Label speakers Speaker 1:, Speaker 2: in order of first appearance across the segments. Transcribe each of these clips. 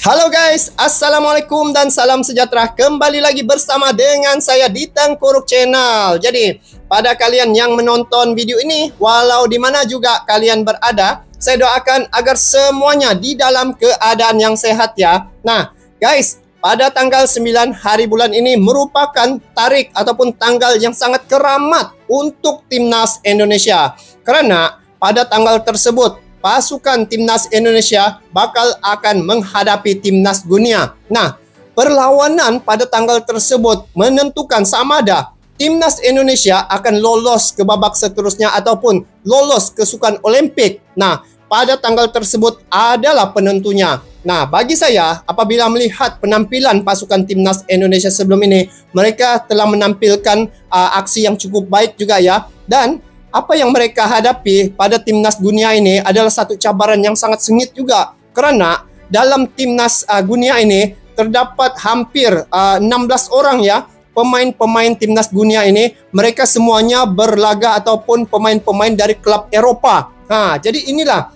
Speaker 1: Halo guys, Assalamualaikum dan salam sejahtera. Kembali lagi bersama dengan saya di Tengkuruk Channel. Jadi, pada kalian yang menonton video ini, walau di mana juga kalian berada, saya doakan agar semuanya di dalam keadaan yang sehat ya. Nah, guys, pada tanggal 9 hari bulan ini merupakan tarik ataupun tanggal yang sangat keramat untuk Timnas Indonesia. Karena pada tanggal tersebut, pasukan Timnas Indonesia bakal akan menghadapi Timnas Guinea. Nah, perlawanan pada tanggal tersebut menentukan sama ada Timnas Indonesia akan lolos ke babak seterusnya ataupun lolos ke Sukan Olimpik. Nah, pada tanggal tersebut adalah penentunya. Nah, bagi saya, apabila melihat penampilan pasukan Timnas Indonesia sebelum ini, mereka telah menampilkan aksi yang cukup baik juga ya. Dan apa yang mereka hadapi pada Timnas Guinea ini adalah satu cabaran yang sangat sengit juga. Karena dalam Timnas Guinea ini terdapat hampir 16 orang ya pemain-pemain Timnas Guinea ini. Mereka semuanya berlaga ataupun pemain-pemain dari klub Eropa. Nah, jadi inilah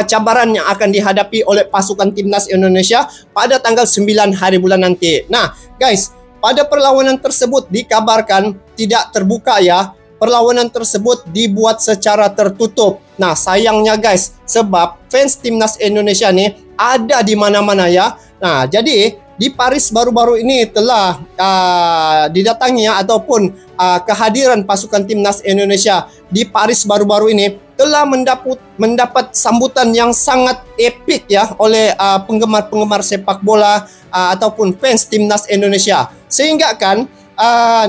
Speaker 1: cabaran yang akan dihadapi oleh pasukan Timnas Indonesia pada tanggal 9 hari bulan nanti. Nah, guys, pada perlawanan tersebut dikabarkan tidak terbuka ya. Perlawanan tersebut dibuat secara tertutup. Nah, sayangnya guys, sebab fans Timnas Indonesia nih ada di mana-mana ya. Nah, jadi di Paris baru-baru ini telah didatangi ya, ataupun kehadiran pasukan Timnas Indonesia di Paris baru-baru ini telah mendapat sambutan yang sangat epik ya oleh penggemar-penggemar sepak bola ataupun fans Timnas Indonesia. Sehingga kan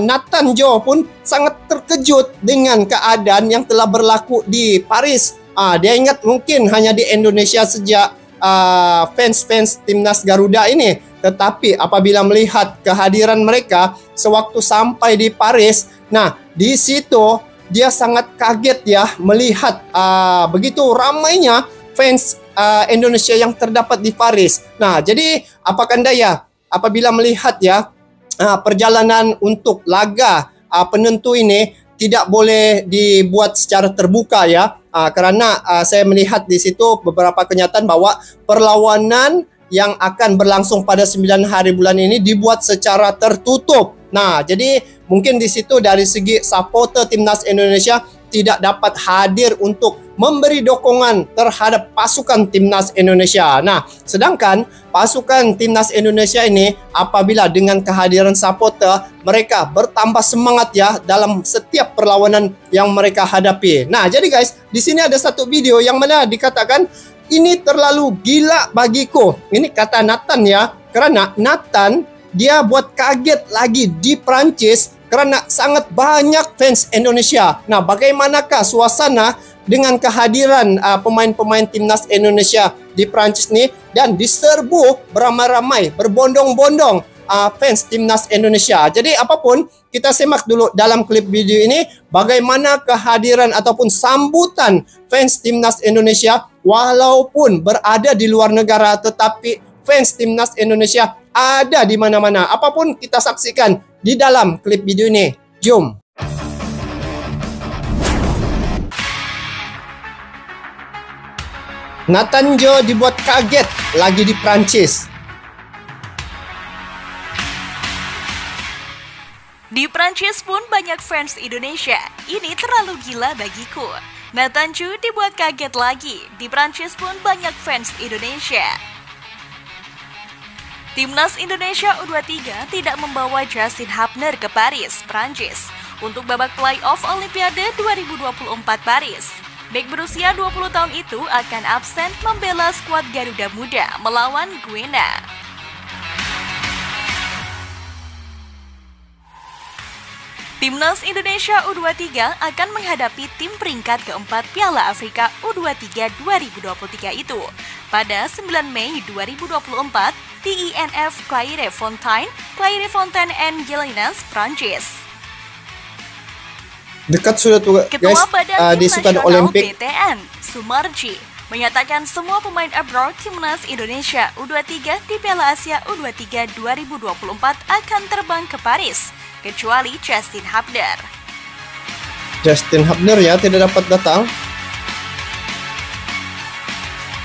Speaker 1: Nathan Joe pun sangat terkejut dengan keadaan yang telah berlaku di Paris. Dia ingat mungkin hanya di Indonesia sejak fans-fans Timnas Garuda ini. Tetapi apabila melihat kehadiran mereka sewaktu sampai di Paris, nah di situ dia sangat kaget ya melihat begitu ramainya fans Indonesia yang terdapat di Paris. Nah, jadi apakah daya apabila melihat ya perjalanan untuk laga penentu ini tidak boleh dibuat secara terbuka ya, karena saya melihat di situ beberapa kenyataan bahwa perlawanan yang akan berlangsung pada 9 hari bulan ini dibuat secara tertutup. Nah, jadi mungkin di situ dari segi supporter Timnas Indonesia tidak dapat hadir untuk memberi dukungan terhadap pasukan Timnas Indonesia. Nah, sedangkan pasukan Timnas Indonesia ini apabila dengan kehadiran supporter, mereka bertambah semangat ya dalam setiap perlawanan yang mereka hadapi. Nah, jadi guys, di sini ada satu video yang mana dikatakan ini terlalu gila bagiku. Ini kata Nathan ya, karena Nathan dia buat kaget lagi di Prancis karena sangat banyak fans Indonesia. Nah, bagaimanakah suasana dengan kehadiran pemain-pemain Timnas Indonesia di Prancis nih dan diserbu beramai-ramai, berbondong-bondong fans Timnas Indonesia. Jadi apapun, kita simak dulu dalam klip video ini bagaimana kehadiran ataupun sambutan fans Timnas Indonesia walaupun berada di luar negara, tetapi fans Timnas Indonesia ada di mana-mana. Apapun kita saksikan di dalam klip video ini. Jom. Nathan Joe dibuat kaget lagi di Prancis.
Speaker 2: Di Prancis pun banyak fans Indonesia. Ini terlalu gila bagiku. Nathan Joe dibuat kaget lagi. Di Prancis pun banyak fans Indonesia. Timnas Indonesia U23 tidak membawa Justin Hubner ke Paris, Prancis untuk babak playoff Olimpiade 2024 Paris. Bek berusia 20 tahun itu akan absen membela skuad Garuda Muda melawan Guinea. Timnas Indonesia U23 akan menghadapi tim peringkat keempat Piala Afrika U23 2023 itu pada 9 Mei 2024 di INF Clairefontaine and Gelinas, Prancis.
Speaker 1: Dekat sudah tuh guys,
Speaker 2: Ketua Badan
Speaker 1: di
Speaker 2: Tim
Speaker 1: Sukan
Speaker 2: Nasional
Speaker 1: Olimpik
Speaker 2: BTN, Sumarji, menyatakan semua pemain abroad Timnas Indonesia U23 di Piala Asia U23 2024 akan terbang ke Paris, kecuali Justin Hubner.
Speaker 1: Justin Hubner ya tidak dapat datang.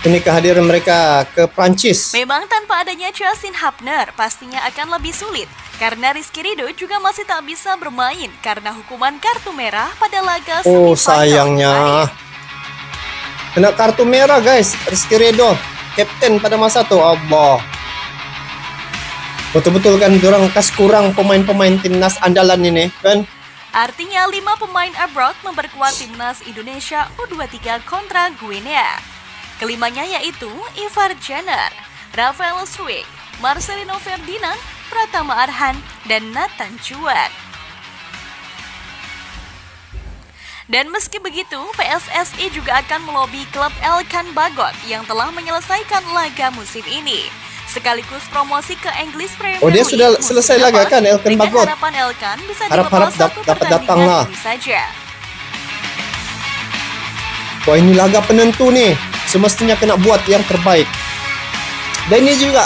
Speaker 1: ini kehadiran mereka ke Prancis.
Speaker 2: Memang tanpa adanya Justin Hubner pastinya akan lebih sulit karena Rizky Ridho juga masih tak bisa bermain karena hukuman kartu merah pada laga semifinal.
Speaker 1: Oh sayangnya kena kartu merah guys, Rizky Ridho, kapten pada masa itu. Allah, betul-betul kan orang kas kurang pemain-pemain timnas andalan ini kan.
Speaker 2: Artinya 5 pemain abroad memperkuat timnas Indonesia U23 kontra Guinea. Kelimanya yaitu Ivar Jenner, Rafael Struijk, Marcelino Ferdinand, Pratama Arhan, dan Nathan Juan. Dan meski begitu, PSSI juga akan melobi klub Elkan Bagot yang telah menyelesaikan laga musim ini, sekaligus promosi ke English Premier League.
Speaker 1: Oh dia sudah selesai laga kan Elkan Bagot.
Speaker 2: Dengan harapan Elkan bisa
Speaker 1: harap-harap dapat datang lah.
Speaker 2: Saja.
Speaker 1: Wah ini laga penentu nih, semestinya kena buat yang terbaik. Dan ini juga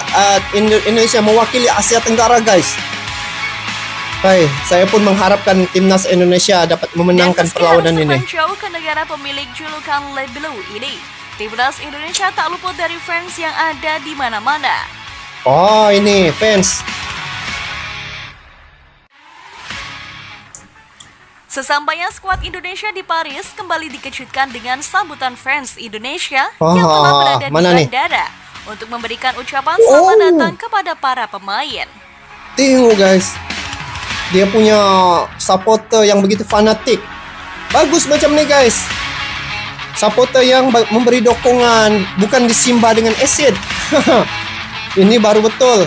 Speaker 1: Indonesia mewakili Asia Tenggara guys. Baik, saya pun mengharapkan timnas Indonesia dapat memenangkan perlawanan ini.
Speaker 2: Jauh ke negara pemilik julukan Le Bleu ini, timnas Indonesia tak luput dari fans yang ada di mana-mana.
Speaker 1: Oh ini fans.
Speaker 2: Sesampainya skuad Indonesia di Paris kembali dikejutkan dengan sambutan fans Indonesia yang telah berada di bandara untuk memberikan ucapan selamat datang kepada para pemain.
Speaker 1: Tengok guys, dia punya supporter yang begitu fanatik. Bagus macam ni guys, supporter yang memberi dukungan, bukan disimba dengan asid. Ini baru betul.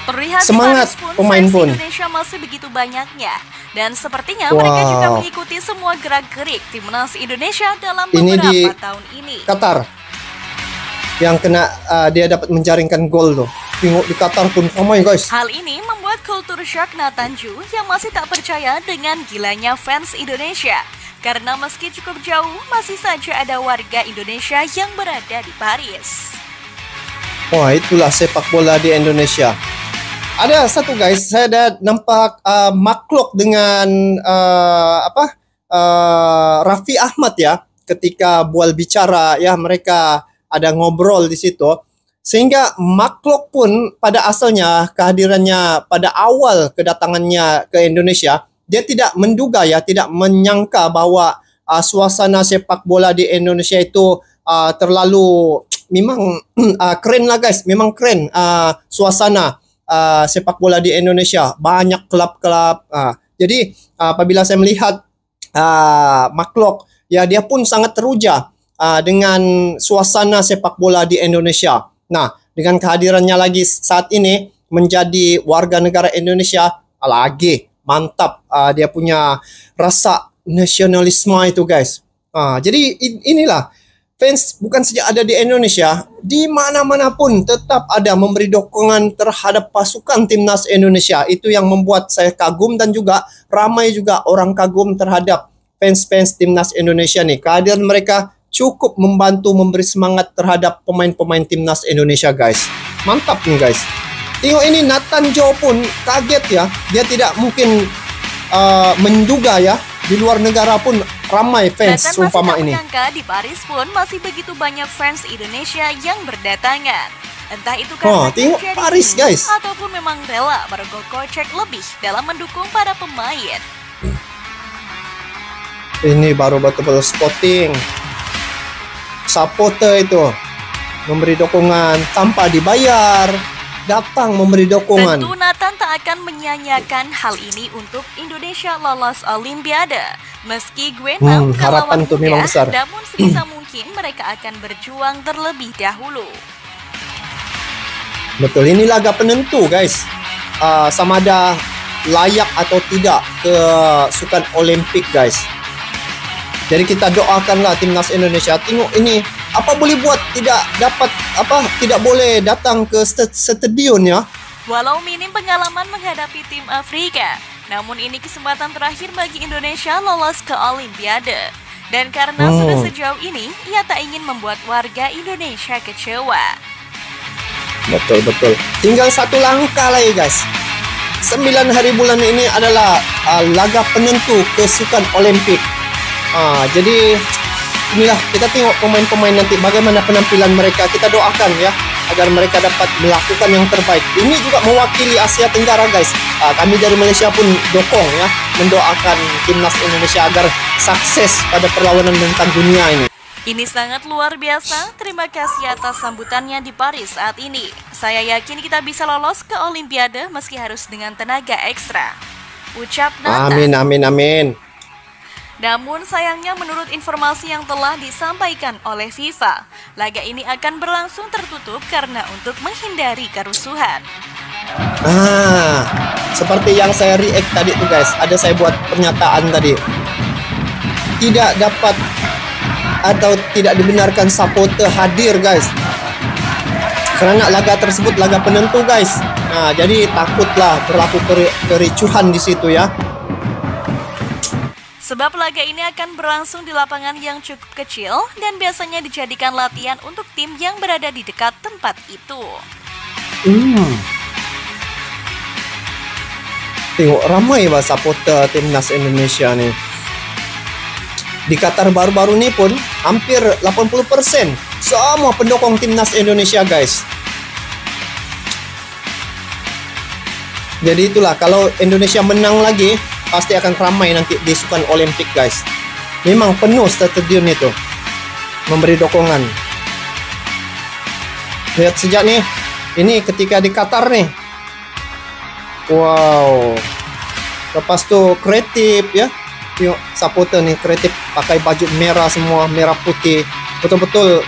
Speaker 2: Terlihat
Speaker 1: semangat pemain pun
Speaker 2: Indonesia masih begitu banyaknya. Dan sepertinya mereka juga mengikuti semua gerak-gerik timnas Indonesia dalam beberapa tahun ini.
Speaker 1: Qatar yang kena dia dapat menjaringkan gol tuh. Tengok di Qatar pun ramai guys.
Speaker 2: Hal ini membuat kultur shock Nathan Ju yang masih tak percaya dengan gilanya fans Indonesia. Karena meski cukup jauh, masih saja ada warga Indonesia yang berada di Paris.
Speaker 1: Wah itulah sepak bola di Indonesia. Ada satu guys, saya ada nampak makhluk dengan Raffi Ahmad ya, ketika bual bicara ya, mereka ada ngobrol di situ, sehingga makhluk pun pada asalnya kehadirannya pada awal kedatangannya ke Indonesia, dia tidak menduga ya, tidak menyangka bahwa suasana sepak bola di Indonesia itu terlalu memang keren lah guys, memang keren suasana sepak bola di Indonesia, banyak klub-klub. Jadi apabila saya melihat makhluk ya, dia pun sangat teruja dengan suasana sepak bola di Indonesia. Nah, dengan kehadirannya lagi saat ini menjadi warga negara Indonesia, lagi mantap dia punya rasa nasionalisme itu guys. Jadi inilah fans bukan saja ada di Indonesia, di mana-mana pun tetap ada memberi dukungan terhadap pasukan timnas Indonesia. Itu yang membuat saya kagum dan juga ramai juga orang kagum terhadap fans-fans timnas Indonesia nih. Kehadiran mereka cukup membantu memberi semangat terhadap pemain-pemain timnas Indonesia guys. Mantap nih guys. Tengok ini Nathan Joe pun kaget ya. Dia tidak mungkin menduga ya, di luar negara pun ramai fans umpama ini.
Speaker 2: Menyangka di Paris pun masih begitu banyak fans Indonesia yang berdatangan. Entah itu karena
Speaker 1: tengok Paris guys,
Speaker 2: ataupun memang rela merogoh kocek lebih dalam mendukung para pemain.
Speaker 1: Ini baru betul-betul spotting. Supporter itu memberi dukungan tanpa dibayar, datang memberi dukungan.
Speaker 2: Tentu Nathan tak akan menyanyiakan hal ini untuk Indonesia lolos Olimpiade. Meski Guinea
Speaker 1: harapan tuh memang besar.
Speaker 2: Namun sebisa mungkin mereka akan berjuang terlebih dahulu.
Speaker 1: Betul, ini laga penentu guys. Sama ada layak atau tidak ke sukan Olimpik guys. Jadi kita doakanlah timnas Indonesia. Tengok ini, apa boleh buat tidak boleh datang ke stadion ya.
Speaker 2: Walau minim pengalaman menghadapi tim Afrika, namun ini kesempatan terakhir bagi Indonesia lolos ke Olimpiade. Dan karena sudah sejauh ini, ia tak ingin membuat warga Indonesia kecewa.
Speaker 1: Betul. Tinggal satu langkah lagi guys. 9 hari bulan ini adalah laga penentu ke sukan Olimpik. Jadi inilah kita tengok pemain-pemain nanti bagaimana penampilan mereka. Kita doakan ya agar mereka dapat melakukan yang terbaik. Ini juga mewakili Asia Tenggara guys. Kami dari Malaysia pun dukung ya, mendoakan timnas Indonesia agar sukses pada perlawanan menentang dunia ini.
Speaker 2: Ini sangat luar biasa. Terima kasih atas sambutannya di Paris saat ini. Saya yakin kita bisa lolos ke Olimpiade meski harus dengan tenaga ekstra. Ucap Nathan.
Speaker 1: Amin, amin, amin.
Speaker 2: Namun sayangnya menurut informasi yang telah disampaikan oleh FIFA, laga ini akan berlangsung tertutup karena untuk menghindari kerusuhan.
Speaker 1: Seperti yang saya react tadi tuh guys, ada saya buat pernyataan tadi. Tidak dapat atau tidak dibenarkan supporter hadir guys, karena laga tersebut laga penentu guys. Nah, jadi takutlah berlaku kericuhan di situ ya.
Speaker 2: Sebab laga ini akan berlangsung di lapangan yang cukup kecil dan biasanya dijadikan latihan untuk tim yang berada di dekat tempat itu.
Speaker 1: Tengok ramai bah supporter timnas Indonesia nih. Di Qatar baru-baru ini pun hampir 80% semua pendukung timnas Indonesia guys. Jadi itulah, kalau Indonesia menang lagi pasti akan ramai nanti di Sukan Olimpik guys. Memang penuh stadion itu memberi dukungan. Lihat sejak nih, ini ketika di Qatar nih. Wow. Lepas tuh kreatif ya. Yuk, supporter nih kreatif, pakai baju merah semua, merah putih, betul-betul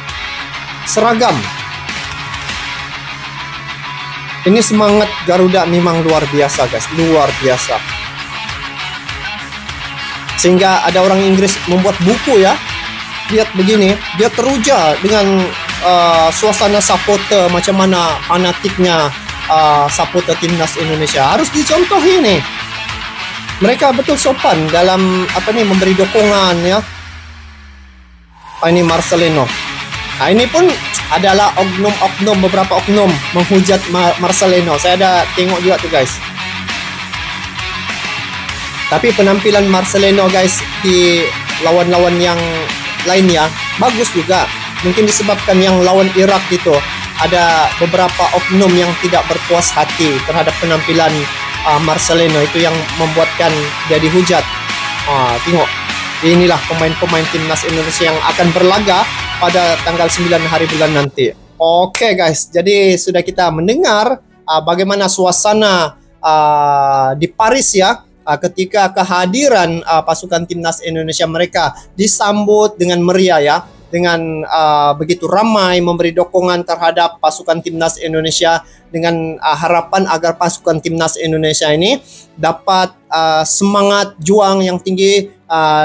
Speaker 1: seragam. Ini semangat Garuda memang luar biasa guys, luar biasa. Sehingga ada orang Inggris membuat buku ya. Lihat begini, dia teruja dengan suasana supporter, macam mana fanatiknya supporter timnas Indonesia. Harus dicontohi nih. Mereka betul sopan dalam memberi dukungan ya. Ini Marcelino. Nah, ini pun adalah beberapa oknum menghujat Marcelino. Saya ada tengok juga tuh guys. Tapi penampilan Marcelino guys di lawan-lawan yang lainnya bagus juga. Mungkin disebabkan yang lawan Irak itu ada beberapa oknum yang tidak berpuas hati terhadap penampilan Marcelino, itu yang membuatkan dia dihujat. Tengok, inilah pemain-pemain timnas Indonesia yang akan berlaga pada tanggal 9 hari bulan nanti. Oke guys, jadi sudah kita mendengar bagaimana suasana di Paris ya, ketika kehadiran pasukan timnas Indonesia. Mereka disambut dengan meriah ya, dengan begitu ramai memberi dukungan terhadap pasukan timnas Indonesia, dengan harapan agar pasukan timnas Indonesia ini dapat semangat juang yang tinggi,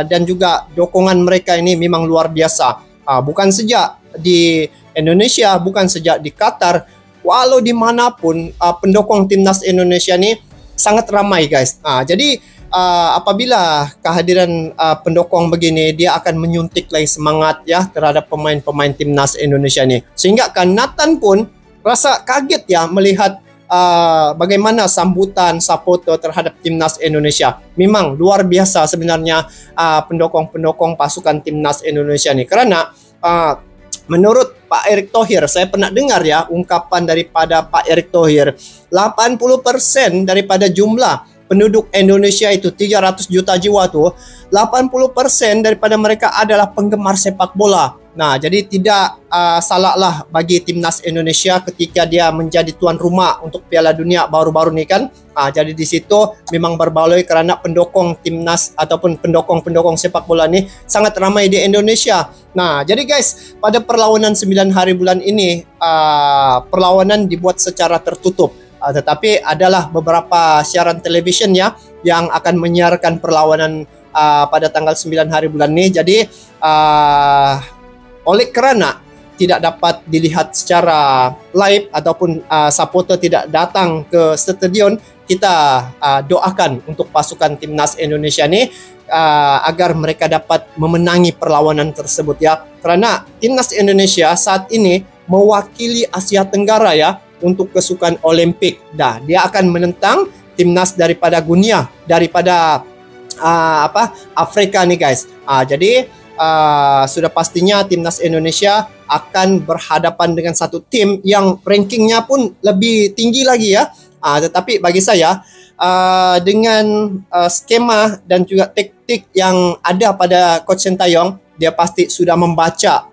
Speaker 1: dan juga dukungan mereka ini memang luar biasa. Bukan sejak di Indonesia, bukan sejak di Qatar, walau dimanapun pendukung timnas Indonesia ini sangat ramai guys. Jadi apabila kehadiran pendukung begini, dia akan menyuntik lagi semangat ya terhadap pemain-pemain timnas Indonesia ini. Sehingga Nathan pun rasa kaget ya melihat bagaimana sambutan supporter terhadap timnas Indonesia. Memang luar biasa sebenarnya pendukung-pendukung pasukan timnas Indonesia ini. Karena menurut Pak Erick Thohir, saya pernah dengar ya ungkapan daripada Pak Erick Thohir, 80% daripada jumlah penduduk Indonesia itu 300 juta jiwa tuh, 80% daripada mereka adalah penggemar sepak bola. Nah, jadi tidak salahlah bagi timnas Indonesia ketika dia menjadi tuan rumah untuk Piala Dunia baru-baru ini kan. Jadi di situ memang berbaloi karena pendukung timnas ataupun pendukung sepak bola ini sangat ramai di Indonesia. Nah, jadi guys, pada perlawanan 9 hari bulan ini perlawanan dibuat secara tertutup. Tetapi adalah beberapa siaran television ya yang akan menyiarkan perlawanan pada tanggal 9 hari bulan ini. Jadi oleh kerana tidak dapat dilihat secara live ataupun supporter tidak datang ke stadion, kita doakan untuk pasukan timnas Indonesia ini agar mereka dapat memenangi perlawanan tersebut ya. Karena timnas Indonesia saat ini mewakili Asia Tenggara ya untuk kesukaan Olimpik. Nah, dia akan menentang timnas daripada Guinea, daripada Afrika nih guys. Jadi sudah pastinya timnas Indonesia akan berhadapan dengan satu tim yang rankingnya pun lebih tinggi lagi ya. Tetapi bagi saya dengan skema dan juga taktik yang ada pada Coach Sintayong, dia pasti sudah membaca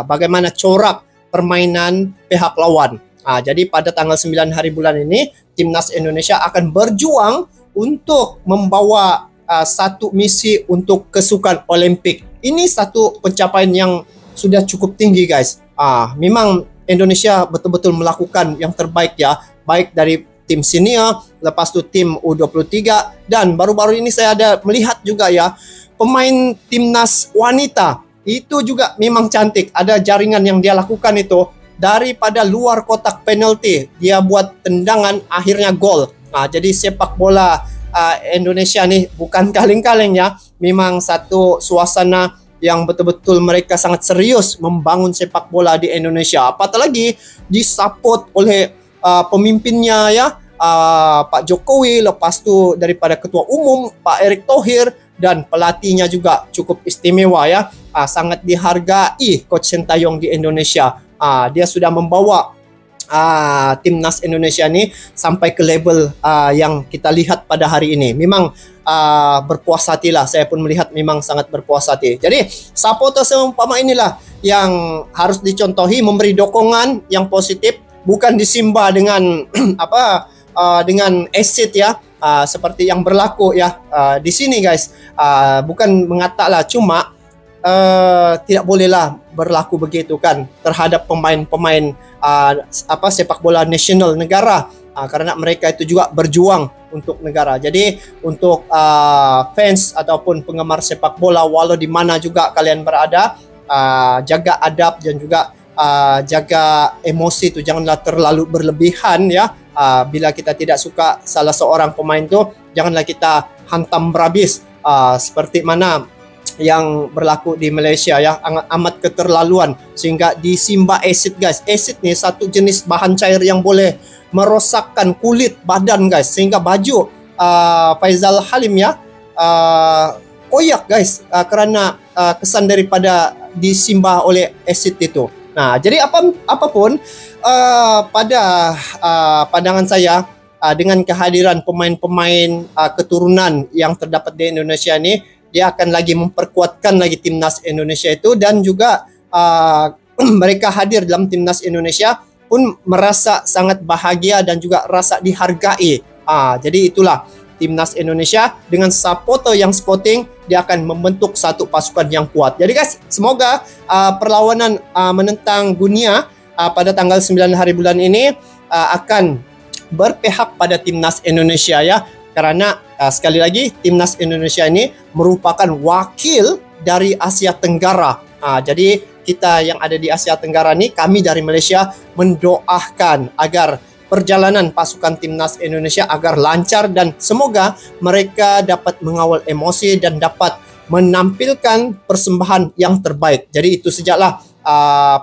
Speaker 1: bagaimana corak permainan pihak lawan. Jadi pada tanggal 9 hari bulan ini timnas Indonesia akan berjuang untuk membawa satu misi untuk kesukaan Olimpik. Ini satu pencapaian yang sudah cukup tinggi guys. Memang Indonesia betul-betul melakukan yang terbaik ya, baik dari tim senior, lepas itu tim U23, dan baru-baru ini saya ada melihat juga ya pemain timnas wanita itu juga memang cantik. Ada jaringan yang dia lakukan itu daripada luar kotak penalti, dia buat tendangan akhirnya gol. Jadi sepak bola Indonesia nih bukan kaleng-kaleng ya. Memang satu suasana yang betul-betul mereka sangat serius membangun sepak bola di Indonesia. Apatah lagi disupport oleh pemimpinnya ya, Pak Jokowi, lepas tu daripada Ketua Umum Pak Erick Thohir, dan pelatihnya juga cukup istimewa ya. Sangat dihargai Coach Sintayong di Indonesia. Dia sudah membawa timnas Indonesia ini sampai ke level yang kita lihat pada hari ini. Memang berpuas hati lah. Saya pun melihat memang sangat berpuas hati. Jadi supporter seumpama inilah yang harus dicontohi, memberi dukungan yang positif, bukan disimba dengan dengan acid ya, seperti yang berlaku ya di sini guys. Bukan mengata lah, cuma tidak bolehlah berlaku begitu kan terhadap pemain-pemain sepak bola nasional negara, karena mereka itu juga berjuang untuk negara. Jadi untuk fans ataupun penggemar sepak bola walau di mana juga kalian berada, jaga adab dan juga jaga emosi itu, janganlah terlalu berlebihan ya. Bila kita tidak suka salah seorang pemain itu, janganlah kita hantam berhabis seperti mana yang berlaku di Malaysia ya, amat keterlaluan sehingga disimba acid guys. Acid ni satu jenis bahan cair yang boleh merosakkan kulit badan guys, sehingga baju Faizal Halim ya koyak guys, kerana kesan daripada disimba oleh acid itu. Nah, jadi apapun pada pandangan saya, dengan kehadiran pemain-pemain keturunan yang terdapat di Indonesia ini, dia akan lagi memperkuatkan lagi timnas Indonesia itu, dan juga mereka hadir dalam timnas Indonesia pun merasa sangat bahagia dan juga rasa dihargai. Jadi itulah timnas Indonesia dengan supporter yang sporting, dia akan membentuk satu pasukan yang kuat. Jadi guys, semoga perlawanan menentang Guinea pada tanggal 9 hari bulan ini akan berpihak pada timnas Indonesia ya. Karena sekali lagi timnas Indonesia ini merupakan wakil dari Asia Tenggara. Jadi kita yang ada di Asia Tenggara ini, kami dari Malaysia mendoakan agar perjalanan pasukan timnas Indonesia agar lancar, dan semoga mereka dapat mengawal emosi dan dapat menampilkan persembahan yang terbaik. Jadi itu sajalah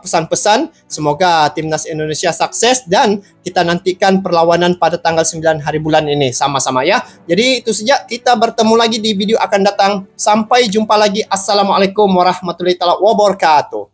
Speaker 1: pesan-pesan. Semoga timnas Indonesia sukses dan kita nantikan perlawanan pada tanggal 9 hari bulan ini sama-sama ya. Jadi itu saja, kita bertemu lagi di video akan datang. Sampai jumpa lagi. Assalamualaikum warahmatullahi wabarakatuh.